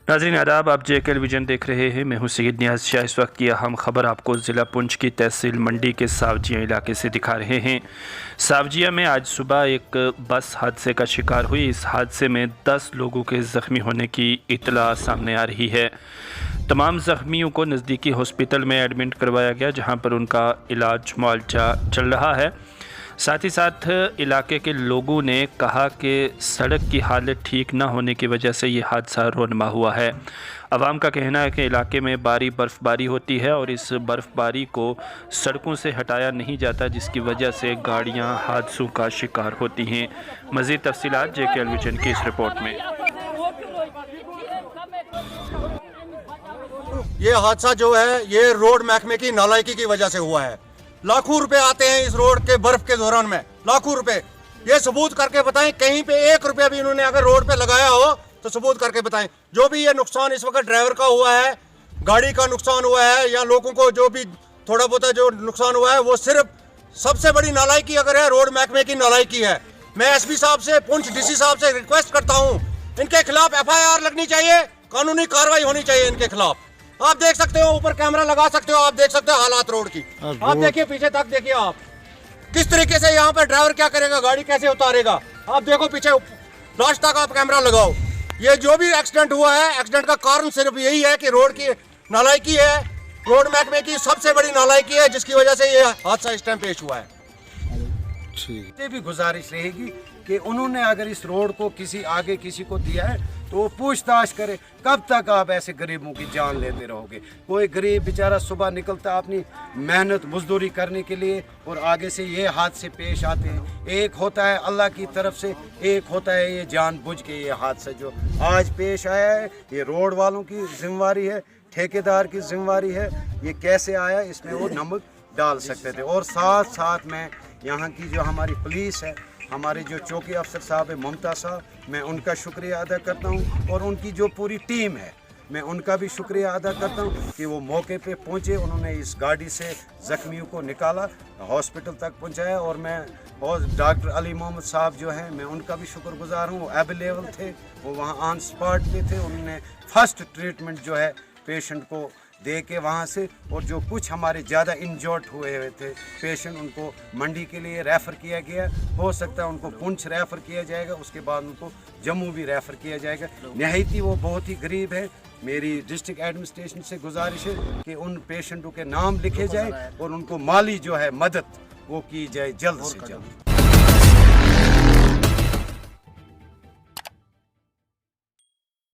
नाज़रीन आदाब, आप JK टेलीविज़न देख रहे हैं। मैं हूं सैयद नियाज़ शाह। इस वक्त की अहम खबर आपको ज़िला पुंछ की तहसील मंडी के सावजिया इलाके से दिखा रहे हैं। सावजिया में आज सुबह एक बस हादसे का शिकार हुई। इस हादसे में 10 लोगों के ज़ख्मी होने की इत्तला सामने आ रही है। तमाम ज़ख्मियों को नज़दीकी हॉस्पिटल में एडमिट करवाया गया, जहां पर उनका इलाज मुआवजा चल रहा है। साथ ही साथ इलाके के लोगों ने कहा कि सड़क की हालत ठीक न होने की वजह से ये हादसा रोनमा हुआ है। अवाम का कहना है कि इलाके में बर्फ़बारी होती है और इस बर्फ़बारी को सड़कों से हटाया नहीं जाता, जिसकी वजह से गाड़ियां हादसों का शिकार होती हैं। मज़ीद तफ़सीलात JK टेलीविज़न की इस रिपोर्ट में। ये हादसा जो है ये रोड महकमे की नालायकी की वजह से हुआ है। लाखों रुपए आते हैं इस रोड के बर्फ के दौरान में, लाखों रुपए। ये सबूत करके बताएं, कहीं पे 1 रुपया भी इन्होंने अगर रोड पे लगाया हो तो सबूत करके बताएं। जो भी ये नुकसान इस वक्त ड्राइवर का हुआ है, गाड़ी का नुकसान हुआ है या लोगों को जो भी थोड़ा बहुत जो नुकसान हुआ है, वो सिर्फ सबसे बड़ी नालायकी अगर है रोड महकमे की नालायकी है। मैं SP साहब से, पुंछ DC साहब से रिक्वेस्ट करता हूँ, इनके खिलाफ FIR लगनी चाहिए, कानूनी कार्रवाई होनी चाहिए इनके खिलाफ। आप देख सकते हो, ऊपर कैमरा लगा सकते हो, आप देख सकते हो हालात रोड की। आप देखिए पीछे तक, देखिए आप किस तरीके से यहाँ पर ड्राइवर क्या करेगा, गाड़ी कैसे उतारेगा। आप देखो पीछे लास्ट तक आप कैमरा लगाओ। ये जो भी एक्सीडेंट हुआ है, एक्सीडेंट का कारण सिर्फ यही है कि रोड की नालायकी है, रोड महकमे की सबसे बड़ी नालायकी है, जिसकी वजह से ये हादसा इस टाइम पेश हुआ है। ये भी गुजारिश रहेगी कि उन्होंने अगर इस रोड को आगे किसी को दिया है तो वो पूछताछ करे। कब तक आप ऐसे गरीबों की जान लेते रहोगे? कोई गरीब बेचारा सुबह निकलता अपनी मेहनत मजदूरी करने के लिए और आगे से ये हादसे पेश आते हैं। एक होता है अल्लाह की तरफ से, एक होता है ये जानबूझ के ये हादसा जो आज पेश आया है। ये रोड वालों की जिम्मेवारी है, ठेकेदार की जिम्मेवारी है। ये कैसे आया, इसमें वो नमक डाल सकते थे। और साथ साथ में यहाँ की जो हमारी पुलिस है, हमारे जो चौकी अफसर साहब है ममता साहब, मैं उनका शुक्रिया अदा करता हूँ। और उनकी जो पूरी टीम है, मैं उनका भी शुक्रिया अदा करता हूँ कि वो मौके पे पहुँचे, उन्होंने इस गाड़ी से ज़ख्मियों को निकाला, हॉस्पिटल तक पहुँचाया। और मैं और डॉक्टर अली मोहम्मद साहब जो हैं, मैं उनका भी शुक्रगुजार हूँ। वो अवेलेबल थे, वो वहाँ ऑन स्पॉट पे थे। उन्होंने फर्स्ट ट्रीटमेंट जो है पेशेंट को दे के वहाँ से, और जो कुछ हमारे ज़्यादा इंजर्ड हुए थे पेशेंट, उनको मंडी के लिए रेफ़र किया गया। हो सकता है उनको पुंछ रेफ़र किया जाएगा, उसके बाद उनको जम्मू भी रेफ़र किया जाएगा। निहायती वो बहुत ही गरीब है। मेरी डिस्ट्रिक्ट एडमिनिस्ट्रेशन से गुजारिश है कि उन पेशेंटों के नाम लिखे जाए और उनको माली जो है मदद वो की जाए जल्द से जल्द।